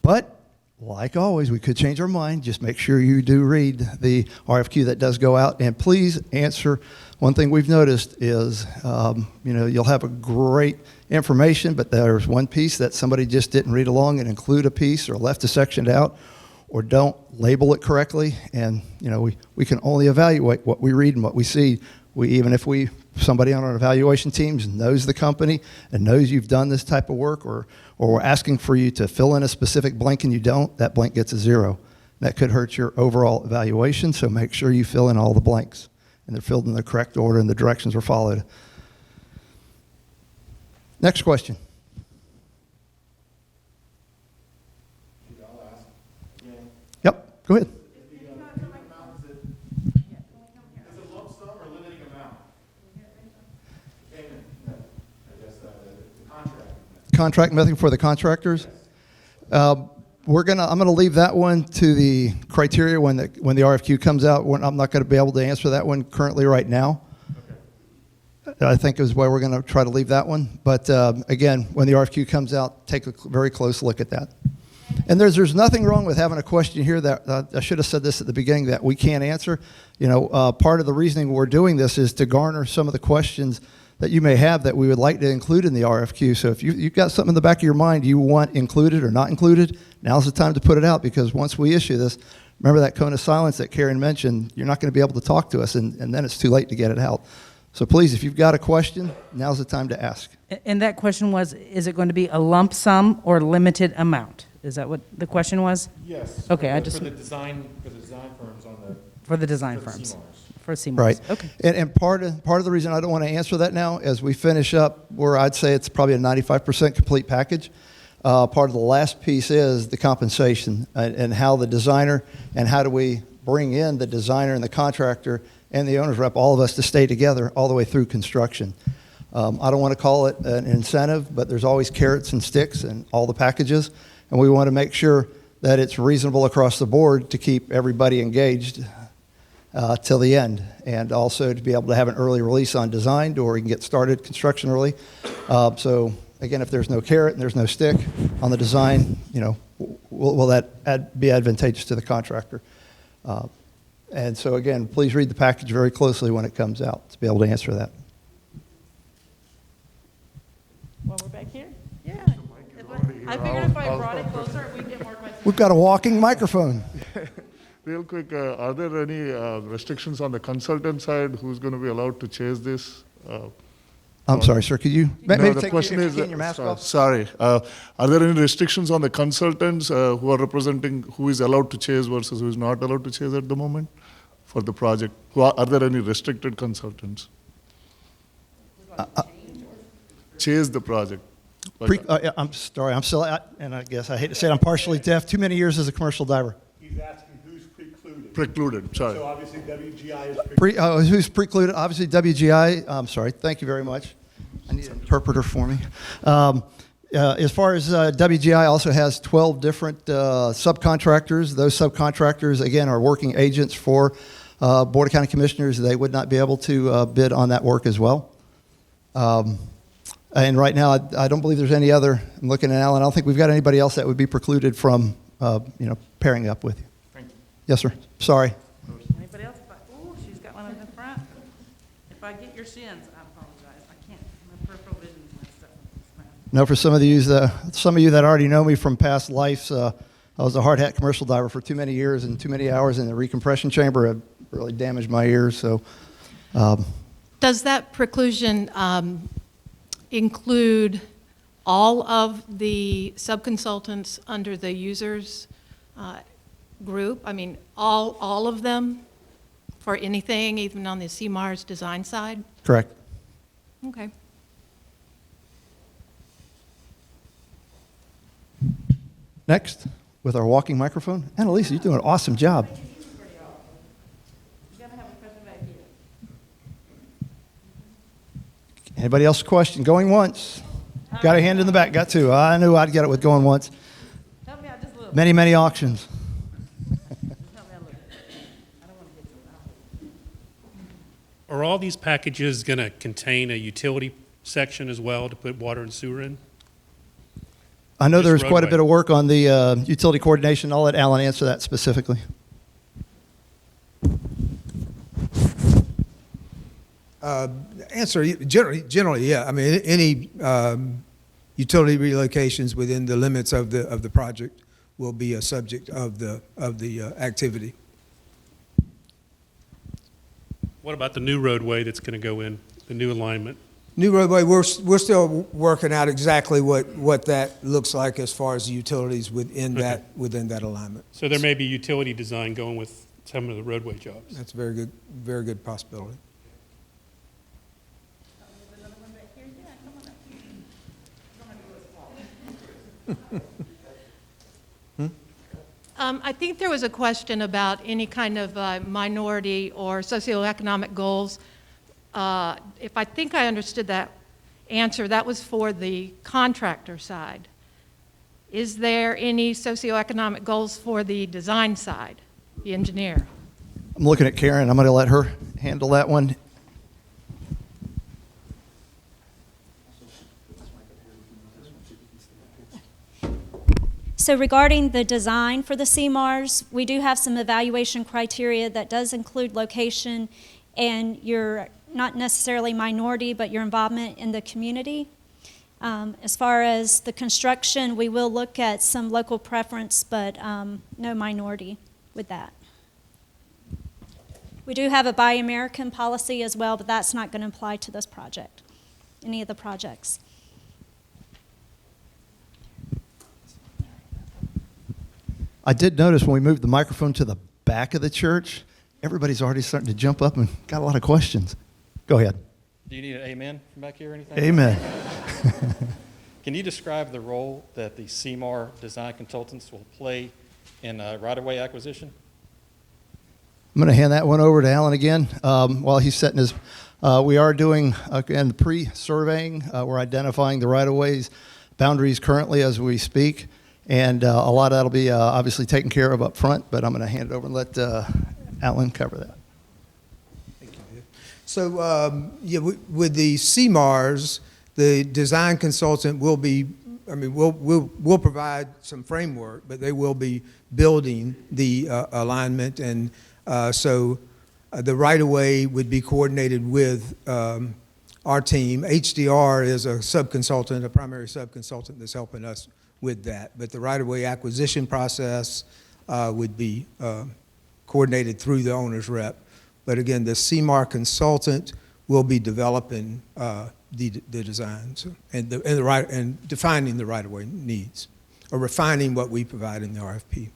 But like always, we could change our mind. Just make sure you do read the RFQ that does go out. And please answer. One thing we've noticed is, you'll have a great information, but there's one piece that somebody just didn't read along and include a piece or left a section out, or don't label it correctly. And, we can only evaluate what we read and what we see. Even if somebody on our evaluation teams knows the company and knows you've done this type of work, or we're asking for you to fill in a specific blank and you don't, that blank gets a 0. That could hurt your overall evaluation, so make sure you fill in all the blanks and they're filled in the correct order and the directions are followed. Next question. Yep, go ahead. Contract method for the contractors. I'm gonna leave that one to the criteria when the RFQ comes out. I'm not gonna be able to answer that one currently right now. Okay. I think is why we're gonna try to leave that one. But again, when the RFQ comes out, take a very close look at that. And there's nothing wrong with having a question here that I should have said this at the beginning that we can't answer. Part of the reasoning we're doing this is to garner some of the questions that you may have that we would like to include in the RFQ. So if you've got something in the back of your mind you want included or not included, now's the time to put it out, because once we issue this, remember that cone of silence that Karen mentioned, you're not going to be able to talk to us, and then it's too late to get it out. So please, if you've got a question, now's the time to ask.
And that question was, is it going to be a lump sum or limited amount? Is that what the question was?
Yes.
Okay,
for the design firms on the
For the design
for the
firms.
Cmars.
For Cmars.
Right.
Okay.
And part of the reason I don't want to answer that now, as we finish up, where I'd say it's probably a 95% complete package, part of the last piece is the compensation and how the designer, and how do we bring in the designer and the contractor and the owner's rep, all of us to stay together all the way through construction. I don't want to call it an incentive, but there's always carrots and sticks in all the packages, and we want to make sure that it's reasonable across the board to keep everybody engaged till the end, and also to be able to have an early release on design, or we can get started construction early. So again, if there's no carrot and there's no stick on the design, will that be advantageous to the contractor? And so again, please read the package very closely when it comes out to be able to answer that.
Well, we're back here? Yeah. I figured if I brought it closer, we'd get more questions.
We've got a walking microphone.
Real quick, are there any restrictions on the consultant side? Who's going to be allowed to chase this?
I'm sorry, sir. Could you maybe
The
take
question is,
your mask off?
sorry, are there any restrictions on the consultants who are representing who is allowed to chase versus who is not allowed to chase at the moment for the project? Are there any restricted consultants? Chase the project.
I'm sorry. I'm still, and I guess I hate to say it, I'm partially deaf. Too many years as a commercial diver.
He's asking who's precluded.
Precluded, sorry.
So obviously WGI is precluded.
Who's precluded? Obviously, WGI. I'm sorry. Thank you very much. I need an interpreter for me. As far as WGI also has 12 different subcontractors. Those subcontractors, again, are working agents for Board of County Commissioners. They would not be able to bid on that work as well. And right now, I don't believe there's any other. I'm looking at Alan. I don't think we've got anybody else that would be precluded from, pairing up with you.
Thank you.
Yes, sir. Sorry.
Anybody else? Oh, she's got one in the front. If I get your shins, I apologize. I can't. My peripheral vision is messed up.
No, for some of you that already know me from past lives, I was a hard hat commercial diver for too many years, and too many hours in the recompression chamber have really damaged my ears. So,
Does that preclusion include all of the subconsultants under the users group? I mean, all of them for anything, even on the Cmar's design side?
correct.
Okay.
Next, with our walking microphone, Annalisa, you're doing an awesome job. Anybody else question? Going once. Got a hand in the back. Got two. I knew I'd get it with going once.
Help me out just a little.
Many, many auctions.
Help me out a little bit. I don't want to get too loud.
Are all these packages going to contain a utility section as well to put water and sewer in?
I know
Just
there's quite a
roadway.
bit of work on the utility coordination. I'll let Alan answer that specifically.
Answer, generally, yeah. I mean, any utility relocations within the limits of the project will be a subject of the activity.
What about the new roadway that's going to go in, the new alignment?
New roadway, we're still working out exactly what that looks like as far as utilities within
Okay.
that alignment.
So there may be utility design going with some of the roadway jobs.
That's a very good possibility.
I think there was a question about any kind of minority or socioeconomic goals. If I think I understood that answer, that was for the contractor side. Is there any socioeconomic goals for the design side, the engineer?
I'm looking at Karen. I'm going to let her handle that one.
So regarding the design for the Cmars, we do have some evaluation criteria that does include location and your, not necessarily minority, but your involvement in the community. As far as the construction, we will look at some local preference, but no minority with that. We do have a Buy American policy as well, but that's not going to apply to this project, any of the projects.
I did notice when we moved the microphone to the back of the church, everybody's already starting to jump up and got a lot of questions. Go ahead.
Do you need an amen from back here or anything?
Amen.
Can you describe the role that the Cmar design consultants will play in right-of-way acquisition?
I'm going to hand that one over to Alan again while he's setting his. We are doing, again, the pre-surveying. We're identifying the right-of-ways boundaries currently as we speak. And a lot of that will be obviously taken care of up front, but I'm going to hand it over and let Alan cover that.
Thank you. So yeah, with the Cmars, the design consultant will be, I mean, we'll provide some framework, but they will be building the alignment. And so the right-of-way would be coordinated with our team. HDR is a sub-consultant, a primary sub-consultant that's helping us with that. But the right-of-way acquisition process would be coordinated through the owner's rep. But again, the Cmar consultant will be developing the designs and defining the right-of-way needs, or refining what we provide in the RFP.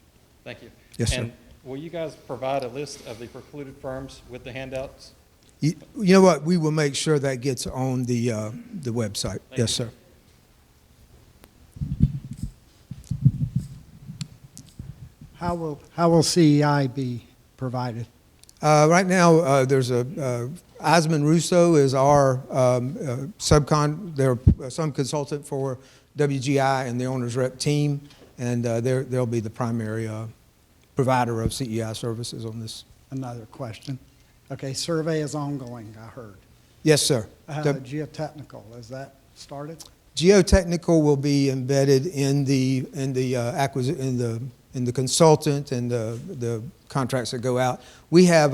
Thank you.
Yes, sir.
And will you guys provide a list of the precluded firms with the handouts?
You know what? We will make sure that gets on the website.
Thank
Yes,
you.
sir.
How will CEI be provided?
Right now, there's Osmond Russo is our they're some consultant for WGI and the owner's rep team, and they'll be the primary provider of CEI services on this.
Another question. Okay, survey is ongoing, I heard.
Yes, sir.
Geotechnical, is that started?
Geotechnical will be embedded in the consultant and the contracts that go out. We have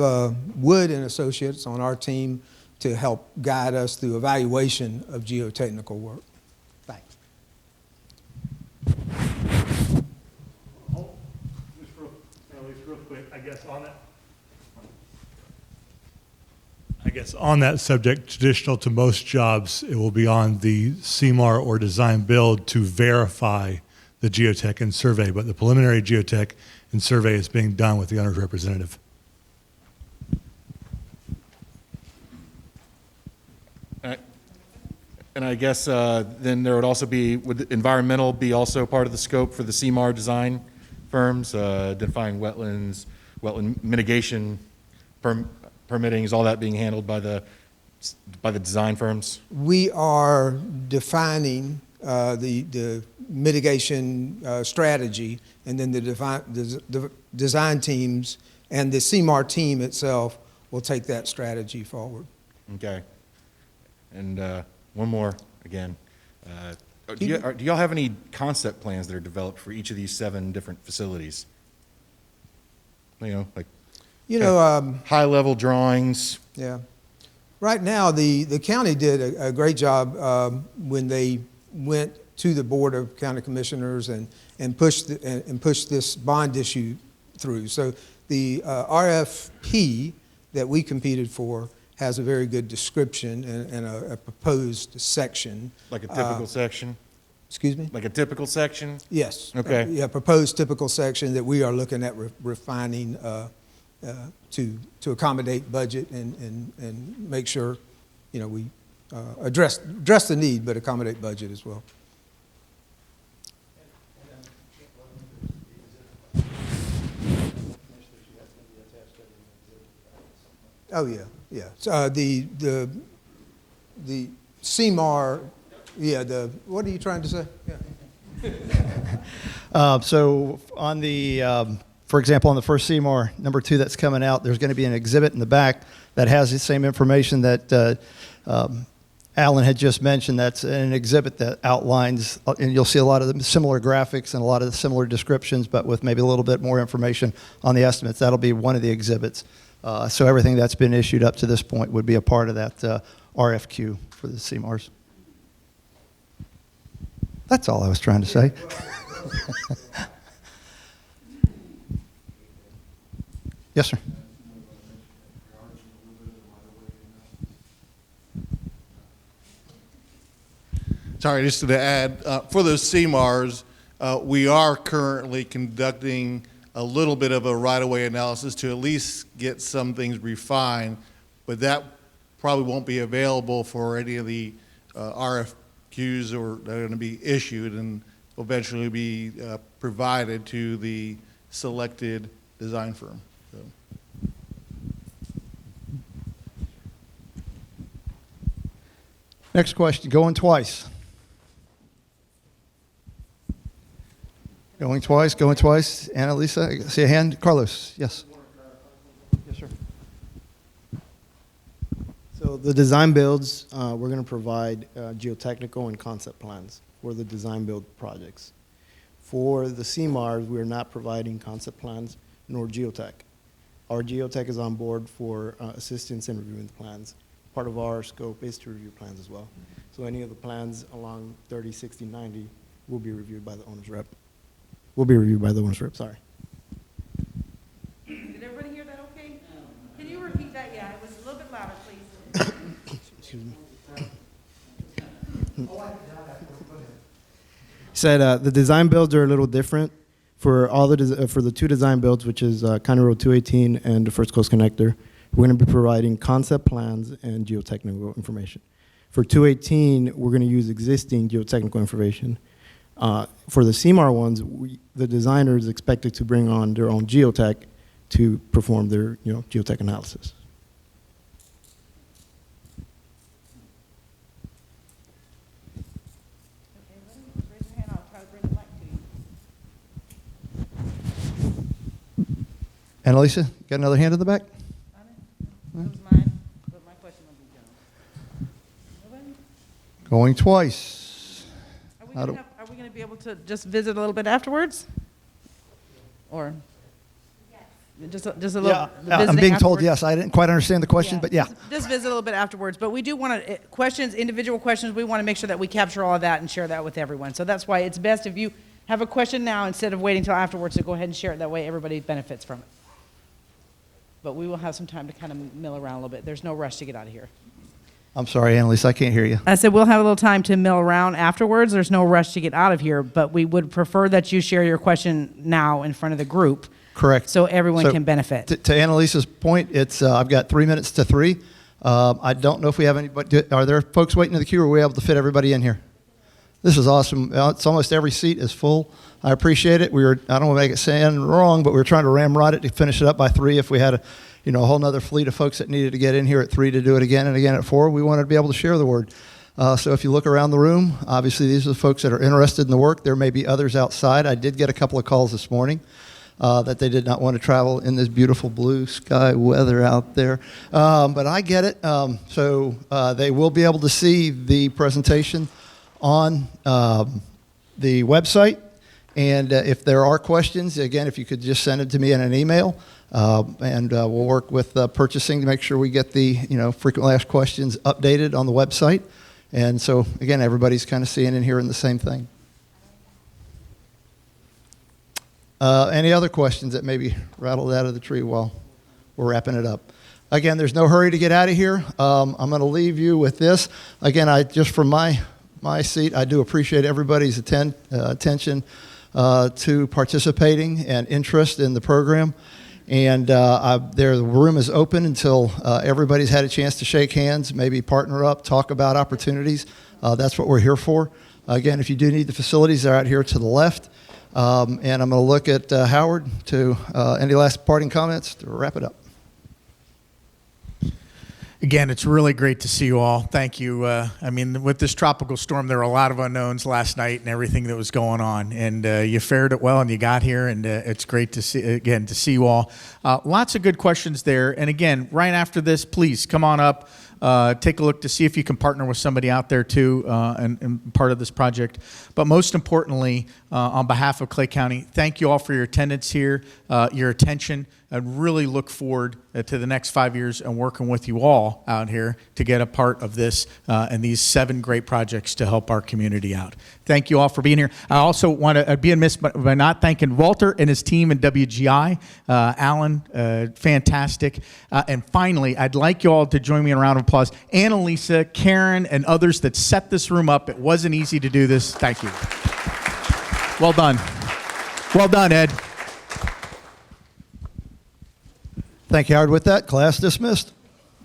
Wood and Associates on our team to help guide us through evaluation of geotechnical work.
Thanks.
Just real quick, I guess on that subject, traditional to most jobs, it will be on the Cmar or design build to verify the geotech and survey, but the preliminary geotech and survey is being done with the owner's representative.
And I guess then there would also be, would environmental be also part of the scope for the Cmar design firms, identifying wetlands, wetland mitigation, permitting, is all that being handled by the design firms?
We are defining the mitigation strategy, and then the design teams and the Cmar team itself will take that strategy forward.
Okay. And one more again. Do y'all have any concept plans that are developed for each of these 7 different facilities? You know, high-level drawings.
Yeah. Right now, the county did a great job when they went to the Board of County Commissioners and push this bond issue through. So the RFP that we competed for has a very good description and a proposed section.
Like a typical section?
Excuse me?
Like a typical section?
Yes.
Okay.
Yeah, proposed typical section that we are looking at refining to accommodate budget and make sure, we address the need, but accommodate budget as well. Oh, yeah, yeah. So, the Cmar, yeah, what are you trying to say? Yeah.
So on the, for example, on the first Cmar number 2 that's coming out, there's going to be an exhibit in the back that has the same information that Alan had just mentioned. That's an exhibit that outlines, and you'll see a lot of the similar graphics and a lot of the similar descriptions, but with maybe a little bit more information on the estimates. That'll be one of the exhibits. So everything that's been issued up to this point would be a part of that RFQ for the Cmars. That's all I was trying to say. Yes, sir.
Sorry, just to add, for those Cmars, we are currently conducting a little bit of a right-of-way analysis to at least get some things refined, but that probably won't be available for any of the RFQs that are going to be issued and eventually be provided to the selected design firm. So.
Next question, going twice. Going twice. Annalisa, I see a hand. Carlos, yes. Yes, sir.
So the design builds, we're going to provide geotechnical and concept plans for the design build projects. For the Cmars, we're not providing concept plans nor geotech. Our geotech is on board for assistance in reviewing the plans. Part of our scope is to review plans as well. So any of the plans along 30, 60, 90 will be reviewed by the owner's rep. Sorry.
Did everybody hear that okay? Can you repeat that? Yeah, it was a little bit louder, please.
Excuse me. Said the design builds are a little different for all for the 2 design builds, which is County Road 218 and the First Coast Connector. We're going to be providing concept plans and geotechnical information. For 218, we're going to use existing geotechnical information. For the Cmar ones, the designer is expected to bring on their own geotech to perform their geotech analysis.
Raise your hand, I'll try to bring the mic to you.
Annalisa, got another hand in the back?
That was mine, but my question will be general. Nobody?
Going twice.
Are we going to be able to just visit a little bit afterwards? Or? Just a little
Yeah,
visiting
I'm being told
afterwards?
yes. I didn't quite understand the question, but yeah.
Just visit a little bit afterwards, but we do want to, individual questions, we want to make sure that we capture all of that and share that with everyone. So that's why it's best if you have a question now instead of waiting till afterwards to go ahead and share it. That way everybody benefits from it. But we will have some time to kind of mill around a little bit. There's no rush to get out of here.
I'm sorry, Annalisa, I can't hear you.
I said we'll have a little time to mill around afterwards. There's no rush to get out of here, but we would prefer that you share your question now in front of the group.
Correct.
So everyone can benefit.
To Annalisa's point, it's I've got 3 minutes to 3. I don't know if we have anybody. Are there folks waiting in the queue, or are we able to fit everybody in here? This is awesome. It's almost every seat is full. I appreciate it. I don't want to make it sound wrong, but we were trying to ramrod it to finish it up by 3. If we had a whole nother fleet of folks that needed to get in here at 3 to do it again and again at 4, we wanted to be able to share the word. So if you look around the room, obviously these are the folks that are interested in the work. There may be others outside. I did get a couple of calls this morning that they did not want to travel in this beautiful blue sky weather out there. But I get it. So they will be able to see the presentation on the website. And if there are questions, again, if you could just send it to me in an email, and we'll work with purchasing to make sure we get the frequently asked questions updated on the website. And so, again, everybody's kind of seeing and hearing the same thing. Any other questions that maybe rattled out of the tree while we're wrapping it up? Again, there's no hurry to get out of here. I'm going to leave you with this. Again, just from my seat, I do appreciate everybody's attention to participating and interest in the program. And the room is open until everybody's had a chance to shake hands, maybe partner up, talk about opportunities. That's what we're here for. Again, if you do need the facilities, they're out here to the left. And I'm going to look at Howard to any last parting comments to wrap it up.
Again, it's really great to see you all. Thank you. I mean, with this tropical storm, there were a lot of unknowns last night and everything that was going on. And you fared it well, and you got here, and it's great to see you all. Lots of good questions there. And again, right after this, please come on up. Take a look to see if you can partner with somebody out there too and part of this project. But most importantly, on behalf of Clay County, thank you all for your attendance here, your attention. I really look forward to the next 5 years and working with you all out here to get a part of this and these 7 great projects to help our community out. Thank you all for being here. I also want to be amiss by not thanking Walter and his team in WGI. Alan, fantastic. And finally, I'd like you all to join me in a round of applause. Annalisa, Karen, and others that set this room up. It wasn't easy to do this. Thank you. Well done. Well done, Ed.
Thank you, Howard. With that, class dismissed.